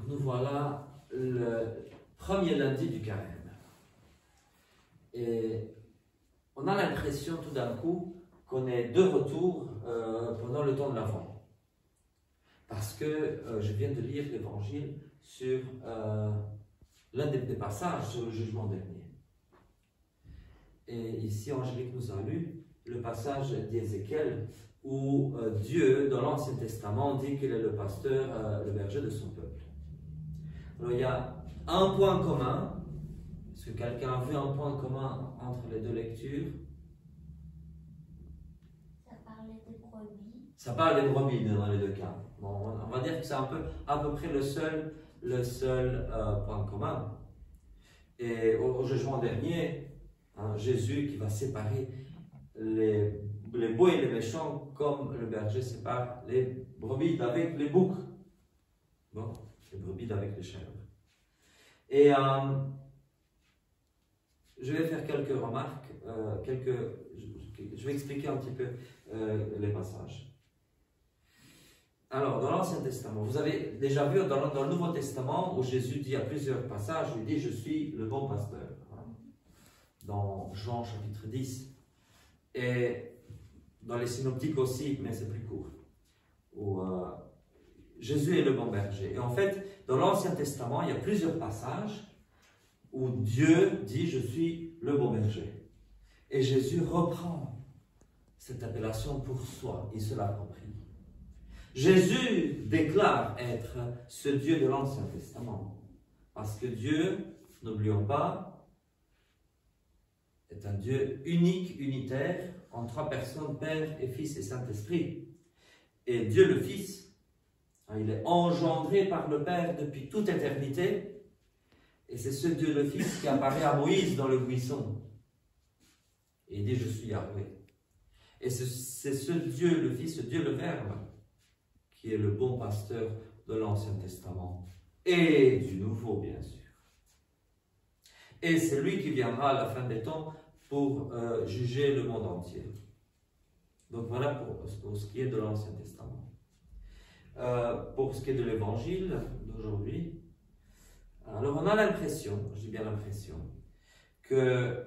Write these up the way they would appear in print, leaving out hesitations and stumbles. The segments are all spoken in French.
nous voilà le premier lundi du carême. Et on a l'impression tout d'un coup qu'on est de retour pendant le temps de l'Avent. Parce que je viens de lire l'évangile sur l'un des passages sur le jugement dernier. Et ici, Angélique nous a lu le passage d'Ézéchiel où Dieu, dans l'Ancien Testament, dit qu'il est le pasteur, le berger de son peuple. Alors, il y a un point commun. Est-ce que quelqu'un a vu un point commun entre les deux lectures? Ça parlait des brebis. Ça parle des brebis dans les deux cas. Bon, on va dire que c'est à peu près le seul point commun. Et au jugement dernier, Jésus qui va séparer les beaux et les méchants comme le berger sépare les brebis d'avec les boucs. Bon, les brebis d'avec les chèvres. Et je vais faire quelques remarques, je vais expliquer un petit peu les passages. Alors, dans l'Ancien Testament, vous avez déjà vu dans le Nouveau Testament où Jésus dit à plusieurs passages, il dit « Je suis le bon pasteur ». Dans Jean chapitre 10. Et dans les synoptiques aussi, mais c'est plus court. Où Jésus est le bon berger. Et en fait, dans l'Ancien Testament, il y a plusieurs passages où Dieu dit « Je suis le bon berger ». Et Jésus reprend cette appellation pour soi, il se l'approprie. Jésus déclare être ce Dieu de l'Ancien Testament. Parce que Dieu, n'oublions pas, est un Dieu unique, unitaire, en trois personnes, Père et Fils et Saint-Esprit. Et Dieu le Fils, il est engendré par le Père depuis toute éternité. Et c'est ce Dieu le Fils qui apparaît à Moïse dans le buisson. Et il dit « Je suis Yahweh ». Et c'est ce Dieu le Fils, ce Dieu le Verbe, qui est le bon pasteur de l'Ancien Testament et du Nouveau, bien sûr. Et c'est lui qui viendra à la fin des temps pour juger le monde entier. Donc voilà pour ce qui est de l'Ancien Testament. Pour ce qui est de l'Évangile d'aujourd'hui, alors on a l'impression, je dis bien l'impression, que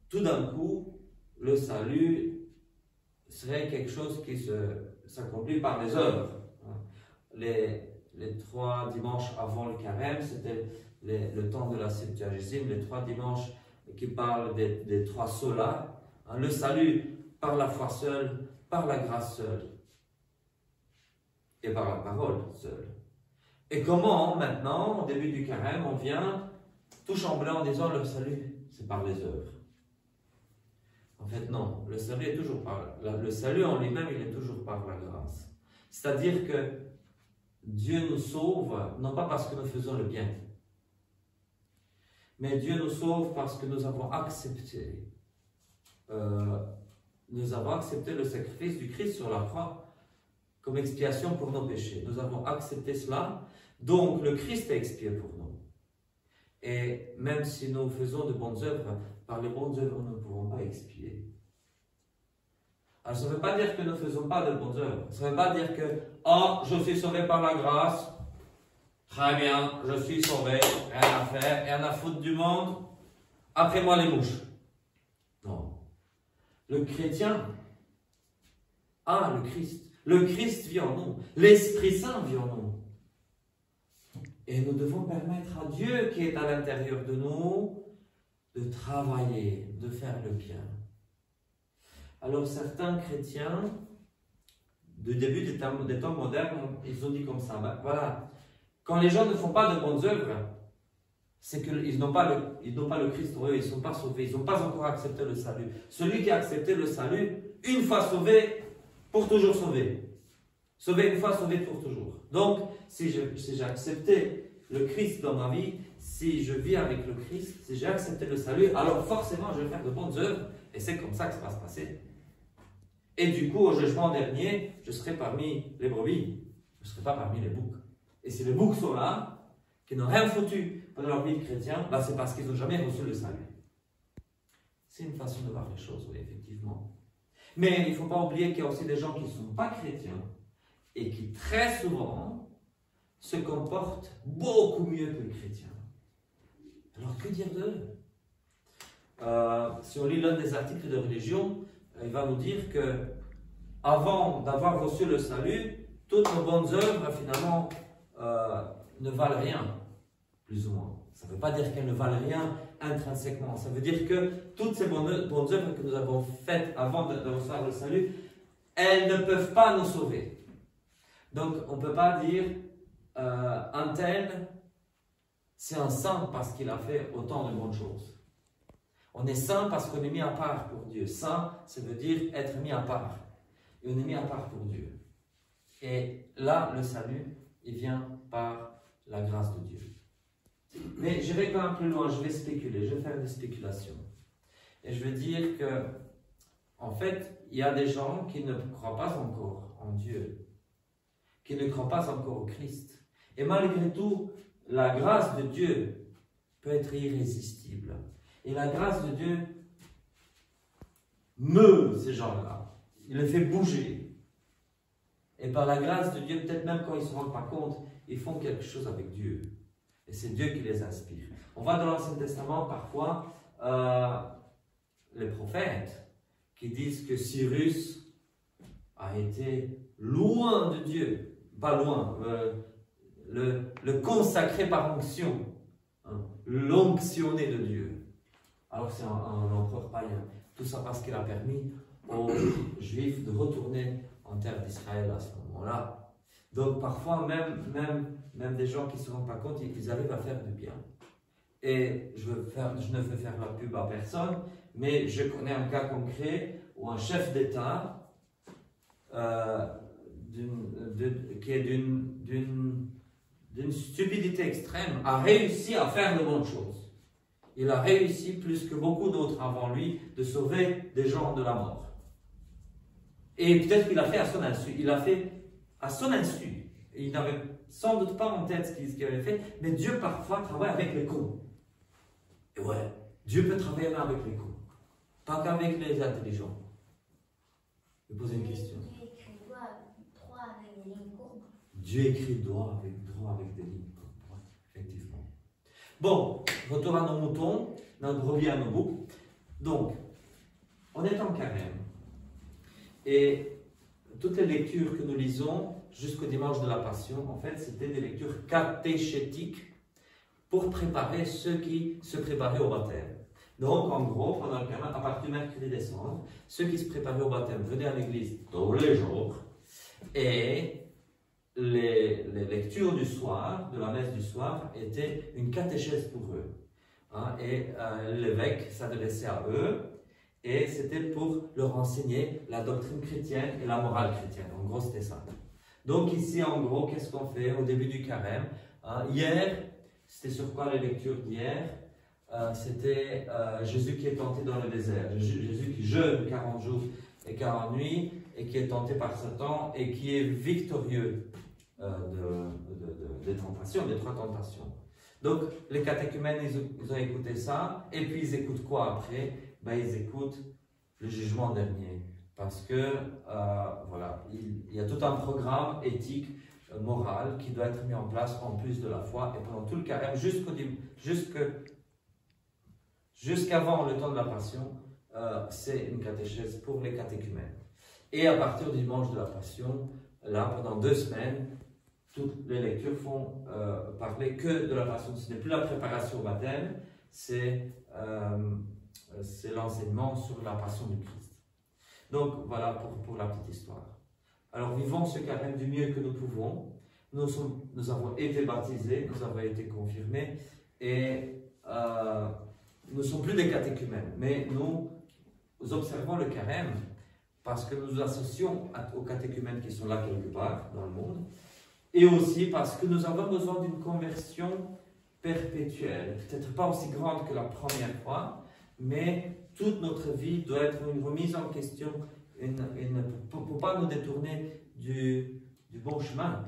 tout d'un coup, le salut serait quelque chose qui s'accomplit par les œuvres. Les 3 dimanches avant le carême, c'était le temps de la Septuagésime, les 3 dimanches qui parlent des 3 solas, le salut par la foi seule, par la grâce seule et par la parole seule. Et comment maintenant, au début du carême, on vient tout chambrer en disant le salut, c'est par les œuvres. En fait, non, le salut est toujours le salut en lui-même, il est toujours par la grâce. C'est-à-dire que Dieu nous sauve, non pas parce que nous faisons le bien, mais Dieu nous sauve parce que nous avons accepté le sacrifice du Christ sur la croix comme expiation pour nos péchés. Nous avons accepté cela, donc le Christ a expié pour nous. Et même si nous faisons de bonnes œuvres, par les bonnes œuvres, nous ne pouvons pas expier. Alors, ça ne veut pas dire que nous ne faisons pas de bonnes œuvres. Ça ne veut pas dire que « Oh, je suis sauvé par la grâce. Très bien, je suis sauvé. Rien à faire, rien à foutre du monde. Après moi les mouches. » Non. Le chrétien a le Christ. Le Christ vit en nous. L'Esprit Saint vit en nous. Et nous devons permettre à Dieu qui est à l'intérieur de nous de travailler, de faire le bien. Alors certains chrétiens, du début des temps modernes, ils ont dit comme ça, ben voilà, quand les gens ne font pas de bonnes œuvres, c'est qu'ils n'ont pas le Christ en eux, ils ne sont pas sauvés, ils n'ont pas encore accepté le salut. Celui qui a accepté le salut, une fois sauvé, pour toujours sauvé. Sauvé une fois, sauvé pour toujours. Donc, si j'ai accepté le Christ dans ma vie, si je vis avec le Christ, si j'ai accepté le salut, alors forcément je vais faire de bonnes œuvres, et c'est comme ça que ça va se passer. Et du coup, au jugement dernier, je serai parmi les brebis, je ne serai pas parmi les boucs. Et si les boucs sont là, qui n'ont rien foutu pendant leur vie de chrétien, ben c'est parce qu'ils n'ont jamais reçu le salut. C'est une façon de voir les choses, oui, effectivement. Mais il ne faut pas oublier qu'il y a aussi des gens qui ne sont pas chrétiens et qui très souvent se comportent beaucoup mieux que le chrétien. Alors que dire d'eux? Si on lit l'un des articles de religion, il va nous dire que avant d'avoir reçu le salut, toutes nos bonnes œuvres finalement ne valent rien, plus ou moins. Ça ne veut pas dire qu'elles ne valent rien intrinsèquement. Ça veut dire que toutes ces bonnes œuvres que nous avons faites avant de recevoir le salut, elles ne peuvent pas nous sauver. Donc on ne peut pas dire un tel, c'est un saint parce qu'il a fait autant de bonnes choses. On est saint parce qu'on est mis à part pour Dieu. Saint, ça veut dire être mis à part. Et on est mis à part pour Dieu. Et là, le salut, il vient par la grâce de Dieu. Mais je vais quand même plus loin, je vais spéculer, je vais faire des spéculations. Et je vais dire que, en fait, il y a des gens qui ne croient pas encore en Dieu, qui ne croient pas encore au Christ. Et malgré tout, la grâce de Dieu peut être irrésistible. Et la grâce de Dieu meut ces gens-là. Il les fait bouger. Et par la grâce de Dieu, peut-être même quand ils ne se rendent pas compte, ils font quelque chose avec Dieu. Et c'est Dieu qui les inspire. On voit dans l'Ancien Testament parfois les prophètes qui disent que Cyrus a été loin de Dieu. Pas loin. Le consacré par onction. Hein, l'onctionné de Dieu. Alors c'est un empereur païen. Tout ça parce qu'il a permis aux Juifs de retourner en terre d'Israël à ce moment-là. Donc parfois même des gens qui ne se rendent pas compte, ils arrivent à faire du bien. Et je ne veux faire la pub à personne, mais je connais un cas concret où un chef d'État qui est d'une stupidité extrême a réussi à faire de bonnes choses. Il a réussi, plus que beaucoup d'autres avant lui, de sauver des gens de la mort. Et peut-être qu'il l'a fait à son insu. Il l'a fait à son insu. Il n'avait sans doute pas en tête ce qu'il avait fait, mais Dieu parfois travaille avec les cons. Et ouais, Dieu peut travailler même avec les cons. Pas qu'avec les intelligents. Je vais poser une question. Dieu écrit droit avec des lignes courbes. Dieu écrit droit avec des lignes courbes. Ouais, effectivement. Bon, retour à nos moutons, notre brebis à nos boucs. Donc, on est en carême. Et toutes les lectures que nous lisons jusqu'au dimanche de la Passion, en fait, c'était des lectures catéchétiques pour préparer ceux qui se préparaient au baptême. Donc, en gros, pendant le carême, à partir du mercredi décembre, ceux qui se préparaient au baptême venaient à l'église tous les jours et les lectures du soir, de la messe du soir, étaient une catéchèse pour eux. Hein, et l'évêque s'adressait à eux et c'était pour leur enseigner la doctrine chrétienne et la morale chrétienne. En gros, c'était ça. Donc ici, en gros, qu'est-ce qu'on fait au début du carême? Hier, c'était sur quoi les lectures d'hier? C'était Jésus qui est tenté dans le désert. Jésus qui jeûne 40 jours et 40 nuits et qui est tenté par Satan et qui est victorieux des tentations, des 3 tentations. Donc, les catéchumènes, ils ont écouté ça, et puis ils écoutent quoi après? Ben, ils écoutent le jugement dernier. Parce que, voilà, il y a tout un programme éthique, moral, qui doit être mis en place en plus de la foi, et pendant tout le carême, jusqu'avant le temps de la Passion, c'est une catéchèse pour les catéchumènes. Et à partir du dimanche de la Passion, là, pendant 2 semaines, toutes les lectures font parler que de la Passion. Ce n'est plus la préparation au baptême, c'est l'enseignement sur la Passion du Christ. Donc voilà pour la petite histoire. Alors vivons ce carême du mieux que nous pouvons. Nous avons été baptisés, nous avons été confirmés et nous ne sommes plus des catéchumènes, mais nous observons le carême parce que nous nous associons aux catéchumènes qui sont là quelque part dans le monde. Et aussi parce que nous avons besoin d'une conversion perpétuelle, peut-être pas aussi grande que la première fois, mais toute notre vie doit être une remise en question, pour ne pas nous détourner du bon chemin.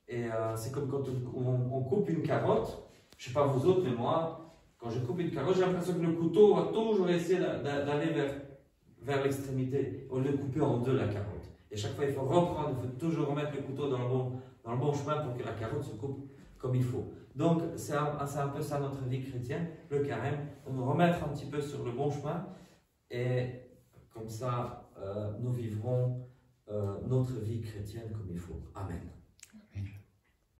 Et c'est comme quand on coupe une carotte, je ne sais pas vous autres, mais moi, quand je coupe une carotte, j'ai l'impression que le couteau va toujours essayer d'aller vers l'extrémité, au lieu de couper en 2 la carotte. Et chaque fois, il faut reprendre, il faut toujours remettre le couteau dans dans le bon chemin pour que la carotte se coupe comme il faut. Donc, c'est un peu ça notre vie chrétienne, le carême, nous remettre un petit peu sur le bon chemin et comme ça, nous vivrons notre vie chrétienne comme il faut. Amen.